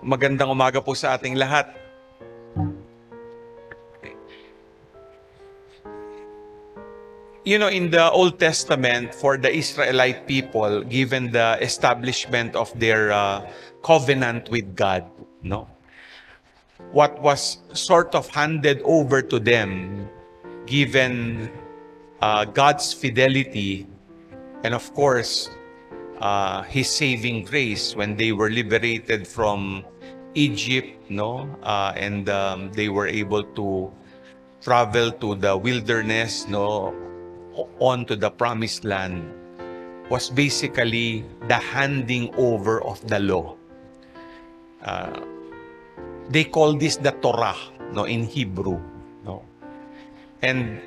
Magandang umaga po sa ating lahat. You know, in the Old Testament, for the Israelite people, given the establishment of their covenant with God, no, what was sort of handed over to them, given God's fidelity, and of course, His saving grace when they were liberated from Egypt, no, and they were able to travel to the wilderness, no, on to the promised land, was basically the handing over of the law. They call this the Torah, no, in Hebrew, no. And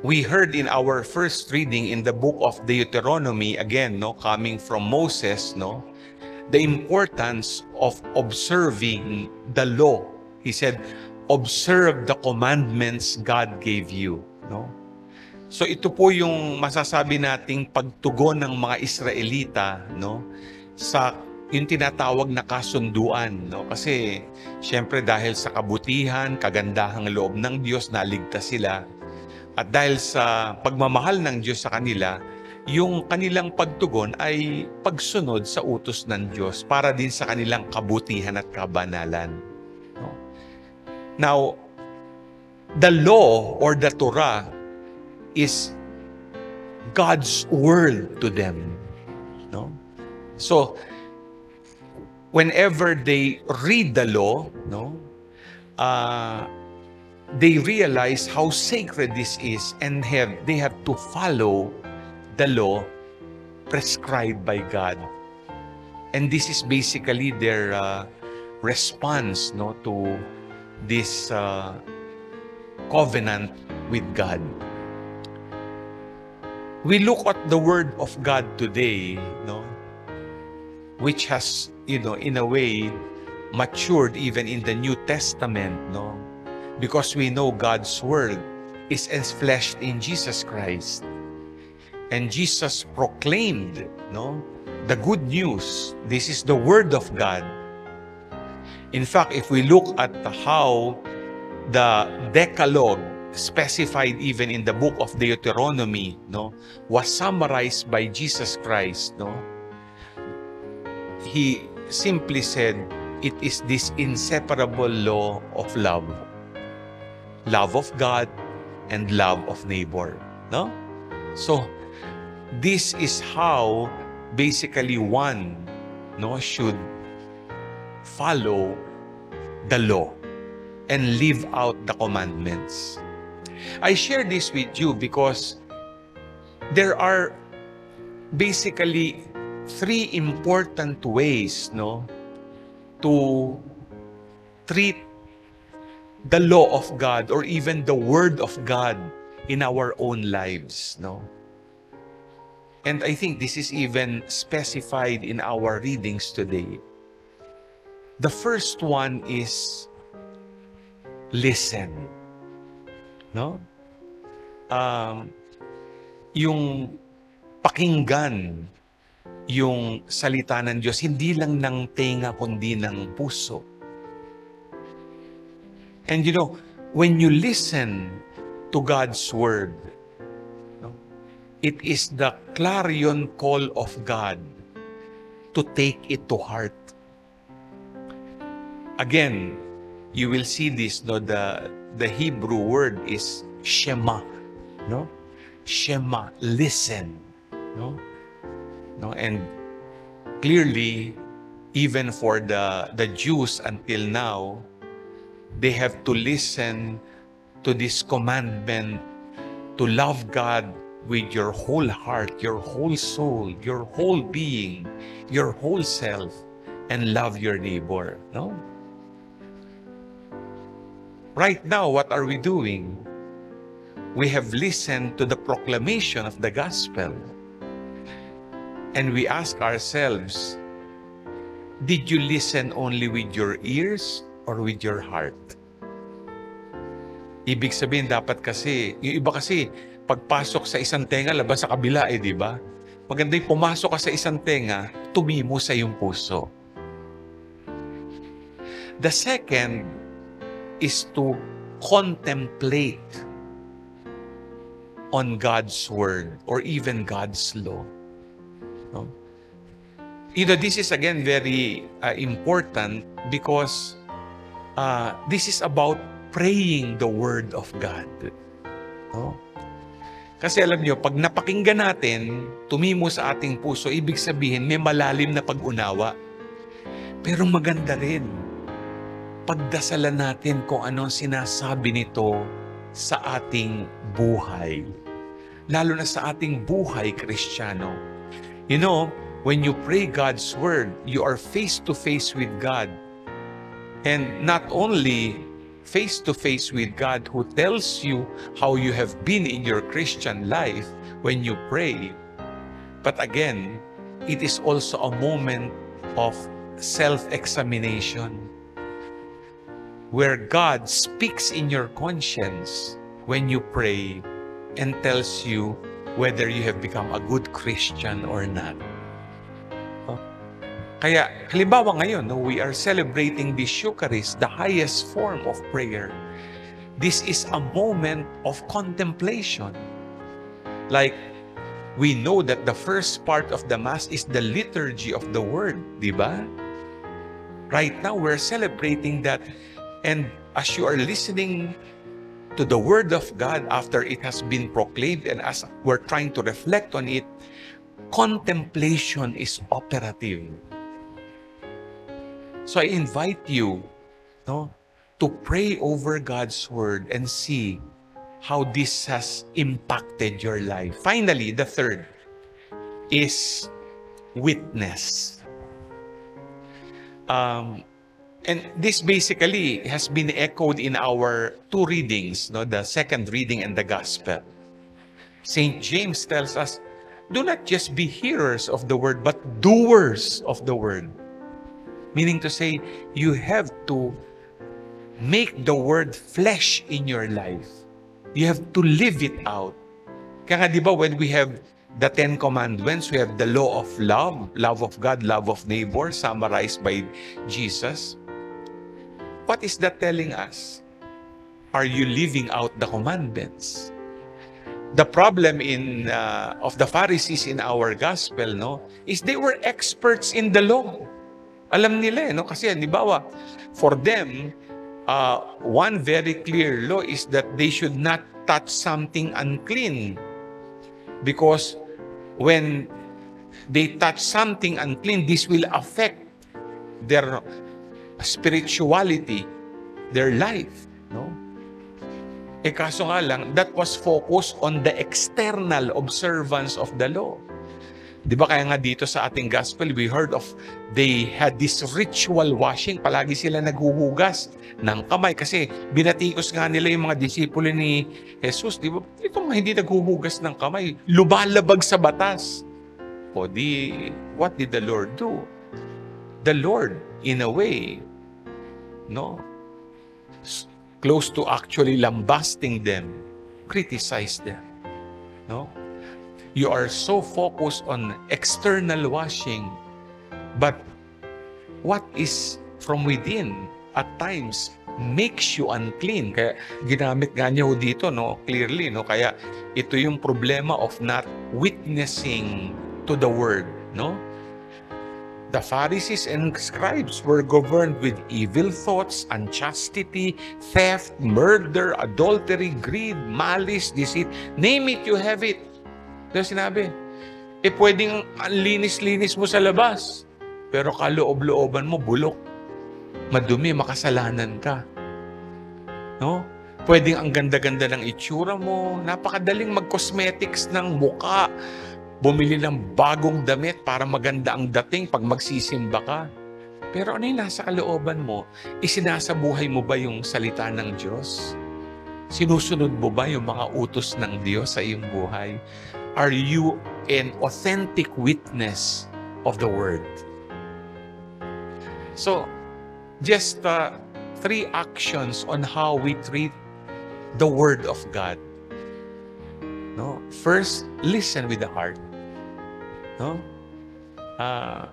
we heard in our first reading in the book of Deuteronomy, again, no, coming from Moses, no, the importance of observing the law. He said, observe the commandments God gave you, no. So ito po yung masasabi nating pagtugon ng mga Israelita, no, sa yung tinatawag na kasunduan, no, kasi syempre dahil sa kabutihan, kagandahang loob ng Diyos, naligtas sila. At dahil sa pagmamahal ng Diyos sa kanila, yung kanilang pagtugon ay pagsunod sa utos ng Diyos para din sa kanilang kabutihan at kabanalan, no? Now, the law or the Torah is God's word to them, no? So, whenever they read the law, no, they realize how sacred this is, and they have to follow the law prescribed by God. And this is basically their response, no, to this covenant with God. We look at the Word of God today, no, which has, you know, in a way, matured even in the New Testament, no, because we know God's Word is enfleshed in Jesus Christ. And Jesus proclaimed, no, the good news. This is the Word of God. In fact, if we look at how the Decalogue, specified even in the book of Deuteronomy, no, was summarized by Jesus Christ, no, He simply said, it is this inseparable law of love. Love of God and love of neighbor, no? So, this is how basically one, no, should follow the law and live out the commandments. I share this with you because there are basically three important ways, no, to treat the law of God or even the Word of God in our own lives, no. And I think this is even specified in our readings today. The first one is listen, no? Yung pakinggan yung salita ng Diyos, hindi lang ng tenga kundi ng puso. And you know, when you listen to God's Word, no, it is the clarion call of God to take it to heart. Again, you will see this, no, the Hebrew word is shema, no? Shema, listen, no? No, and clearly, even for the Jews until now, they have to listen to this commandment to love God with your whole heart, your whole soul, your whole being, your whole self, and love your neighbor, no? Right now, what are we doing? We have listened to the proclamation of the gospel. And we ask ourselves, did you listen only with your ears or with your heart? Ibig sabihin, dapat kasi, yung iba kasi, pagpasok sa isang tenga, labas sa kabila, di ba? Maganda yung pumasok ka sa isang tenga, tumimo sa iyong puso. The second is to contemplate on God's Word or even God's law. No? This is again very important because this is about praying the Word of God. No? Kasi alam nyo, pag napakinggan natin, tumimo sa ating puso, ibig sabihin may malalim na pag-unawa. Pero maganda rin, pagdasalan natin kung ano ang sinasabi nito sa ating buhay. Lalo na sa ating buhay, Kristiyano. When you pray God's Word, you are face to face with God. And not only face to face with God who tells you how you have been in your Christian life when you pray, but again, it is also a moment of self-examination where God speaks in your conscience when you pray and tells you whether you have become a good Christian or not. Kaya, halimbawa ngayon, we are celebrating this Eucharist, the highest form of prayer. This is a moment of contemplation. Like, we know that the first part of the Mass is the liturgy of the Word, di ba? Right now, we're celebrating that. And as you are listening to the Word of God after it has been proclaimed and as we're trying to reflect on it, contemplation is operative. So I invite you to pray over God's Word and see how this has impacted your life. Finally, the third is witness. And this basically has been echoed in our two readings, the second reading and the Gospel. St. James tells us, do not just be hearers of the Word, but doers of the Word. Meaning to say, you have to make the Word flesh in your life. You have to live it out. Kaya nga, di ba, when we have the Ten Commandments, we have the law of love, love of God, love of neighbor, summarized by Jesus. What is that telling us? Are you living out the commandments? The problem of the Pharisees in our gospel, is they were experts in the law. Alam nila, kasi halimbawa, for them, one very clear law is that they should not touch something unclean. Because when they touch something unclean, this will affect their spirituality, their life. Kaso nga lang, that was focused on the external observance of the law. Di ba kaya nga dito sa ating gospel, we heard of they had this ritual washing. Palagi sila naghuhugas ng kamay kasi binatikos nga nila yung mga disipulo ni Jesus. Di ba? Ito mga hindi naghuhugas ng kamay, lumalabag sa batas. What did the Lord do? The Lord, in a way, close to actually lambasting them, criticized them. You are so focused on external washing, but what is from within at times makes you unclean. Kaya ginamit nga niya dito, clearly, kaya ito yung problema of not witnessing to the Word, The Pharisees and scribes were governed with evil thoughts, unchastity, theft, murder, adultery, greed, malice, deceit. Name it, you have it. Kaya sinabi, pwedeng ang linis-linis mo sa labas, pero kaloob-looban mo, bulok. Madumi, makasalanan ka. Pwedeng ang ganda-ganda ng itsura mo, napakadaling mag-cosmetics ng muka, bumili ng bagong damit para maganda ang dating pag magsisimba ka. Pero ano yung nasa kalooban mo? Isinasabuhay mo ba yung salita ng Diyos? Sinusunod mo ba yung mga utos ng Diyos sa iyong buhay? Are you an authentic witness of the Word? So, just 3 actions on how we treat the Word of God. First, listen with the heart.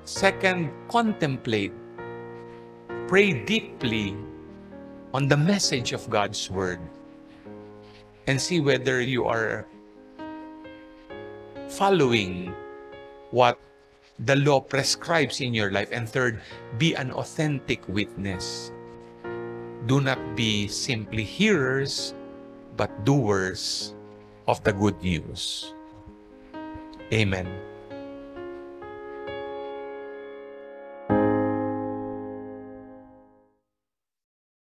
Second, contemplate. pray deeply on the message of God's Word and see whether you are following what the law prescribes in your life. And third, be an authentic witness. Do not be simply hearers, but doers of the good news. Amen.